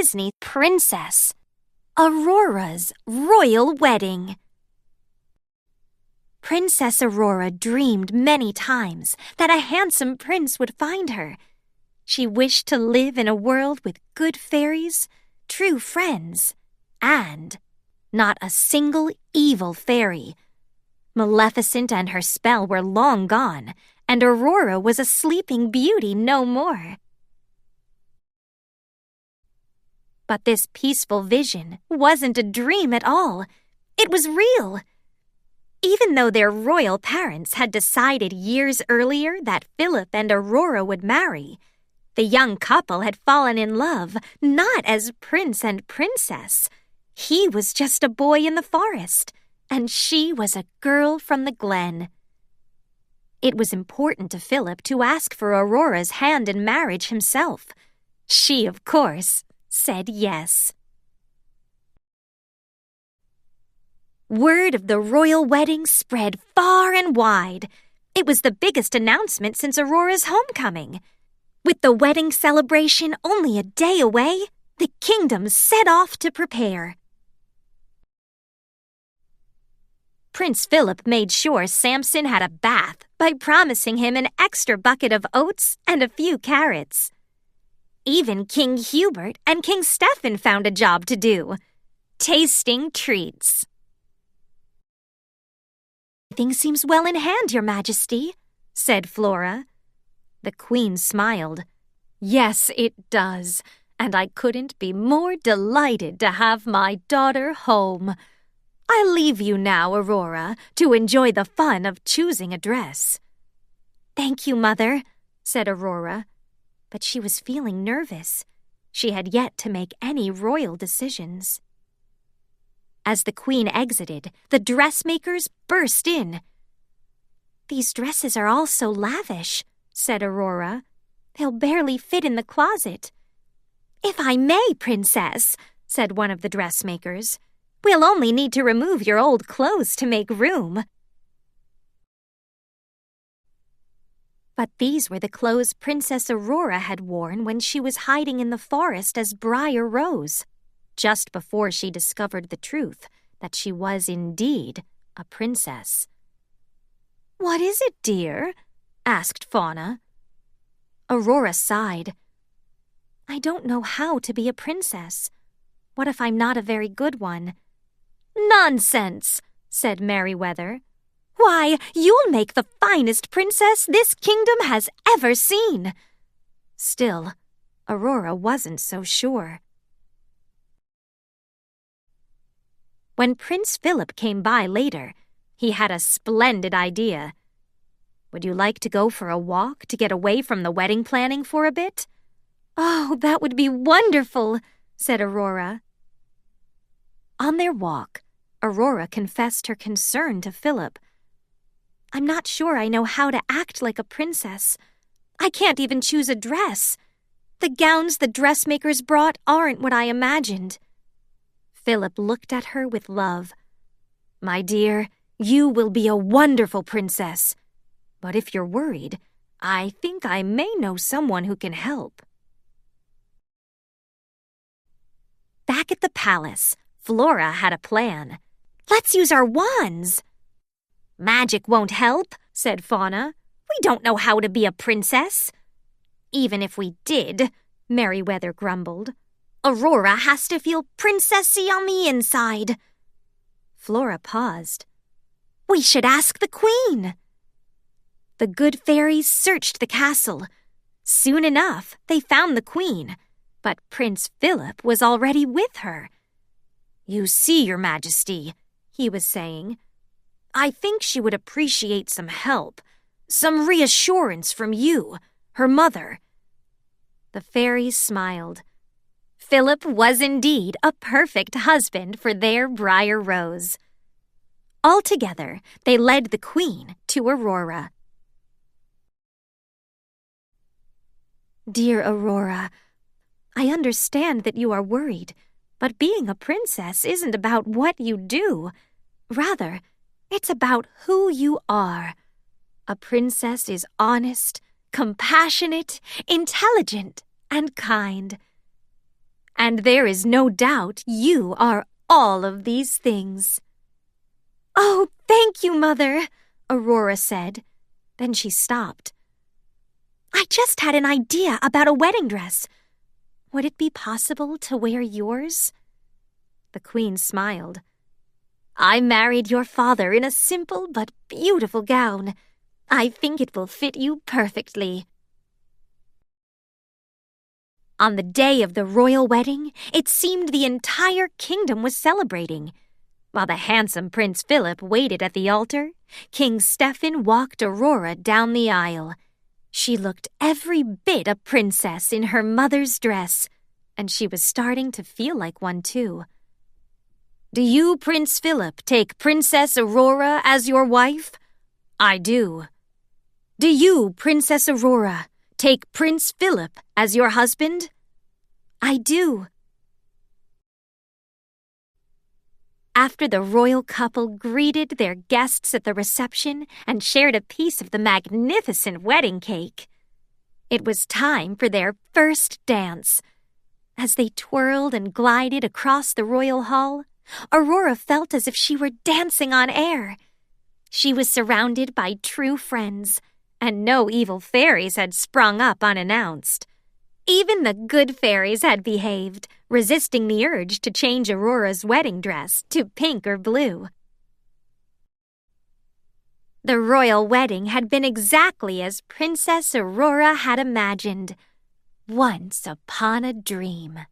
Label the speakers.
Speaker 1: Disney princess. Aurora's royal wedding. Princess Aurora dreamed many times that a handsome prince would find her. She wished to live in a world with good fairies, true friends, and not a single evil fairy. Maleficent and her spell were long gone, and Aurora was a sleeping beauty no more. But this peaceful vision wasn't a dream at all. It was real. Even though their royal parents had decided years earlier that Phillip and Aurora would marry, the young couple had fallen in love not as prince and princess. He was just a boy in the forest, and she was a girl from the glen. It was important to Phillip to ask for Aurora's hand in marriage himself. She, of course, said yes. Word of the royal wedding spread far and wide. It was the biggest announcement since Aurora's homecoming. With the wedding celebration only a day away, the kingdom set off to prepare. Prince Phillip made sure Samson had a bath by promising him an extra bucket of oats and a few carrots. Even King Hubert and King Stephen found a job to do: tasting treats. "Everything seems well in hand, Your Majesty," said Flora. The Queen smiled. "Yes, it does, and I couldn't be more delighted to have my daughter home. I'll leave you now, Aurora, to enjoy the fun of choosing a dress." "Thank you, Mother," said Aurora, but she was feeling nervous. She had yet to make any royal decisions. As the Queen exited, the dressmakers burst in. "These dresses are all so lavish," said Aurora. "They'll barely fit in the closet." "If I may, Princess," said one of the dressmakers, "we'll only need to remove your old clothes to make room." But these were the clothes Princess Aurora had worn when she was hiding in the forest as Briar Rose, just before she discovered the truth that she was indeed a princess. "What is it, dear?" asked Fauna. Aurora sighed. "I don't know how to be a princess. What if I'm not a very good one?" "Nonsense," said Merryweather. "Why, you'll make the finest princess this kingdom has ever seen." Still, Aurora wasn't so sure. When Prince Phillip came by later, he had a splendid idea. "Would you like to go for a walk to get away from the wedding planning for a bit?" "Oh, that would be wonderful," said Aurora. On their walk, Aurora confessed her concern to Phillip. "I'm not sure I know how to act like a princess. I can't even choose a dress. The gowns the dressmakers brought aren't what I imagined." Phillip looked at her with love. "My dear, you will be a wonderful princess. But if you're worried, I think I may know someone who can help." Back at the palace, Flora had a plan. "Let's use our wands." "Magic won't help," said Fauna. "We don't know how to be a princess." "Even if we did," Merryweather grumbled, "Aurora has to feel princessy on the inside." Flora paused. "We should ask the Queen." The good fairies searched the castle. Soon enough, they found the Queen, but Prince Phillip was already with her. "You see, Your Majesty," he was saying, "I think she would appreciate some help, some reassurance from you, her mother." The fairies smiled. Phillip was indeed a perfect husband for their Briar Rose. Altogether, they led the Queen to Aurora. "Dear Aurora, I understand that you are worried, but being a princess isn't about what you do. Rather, it's about who you are. A princess is honest, compassionate, intelligent, and kind. And there is no doubt you are all of these things." "Oh, thank you, Mother," Aurora said. Then she stopped. "I just had an idea about a wedding dress. Would it be possible to wear yours?" The Queen smiled. "I married your father in a simple but beautiful gown. I think it will fit you perfectly." On the day of the royal wedding, it seemed the entire kingdom was celebrating. While the handsome Prince Phillip waited at the altar, King Stephen walked Aurora down the aisle. She looked every bit a princess in her mother's dress, and she was starting to feel like one too. "Do you, Prince Phillip, take Princess Aurora as your wife?" "I do." "Do you, Princess Aurora, take Prince Phillip as your husband?" "I do." After the royal couple greeted their guests at the reception and shared a piece of the magnificent wedding cake, it was time for their first dance. As they twirled and glided across the royal hall, Aurora felt as if she were dancing on air. She was surrounded by true friends, and no evil fairies had sprung up unannounced. Even the good fairies had behaved, resisting the urge to change Aurora's wedding dress to pink or blue. The royal wedding had been exactly as Princess Aurora had imagined. Once upon a dream.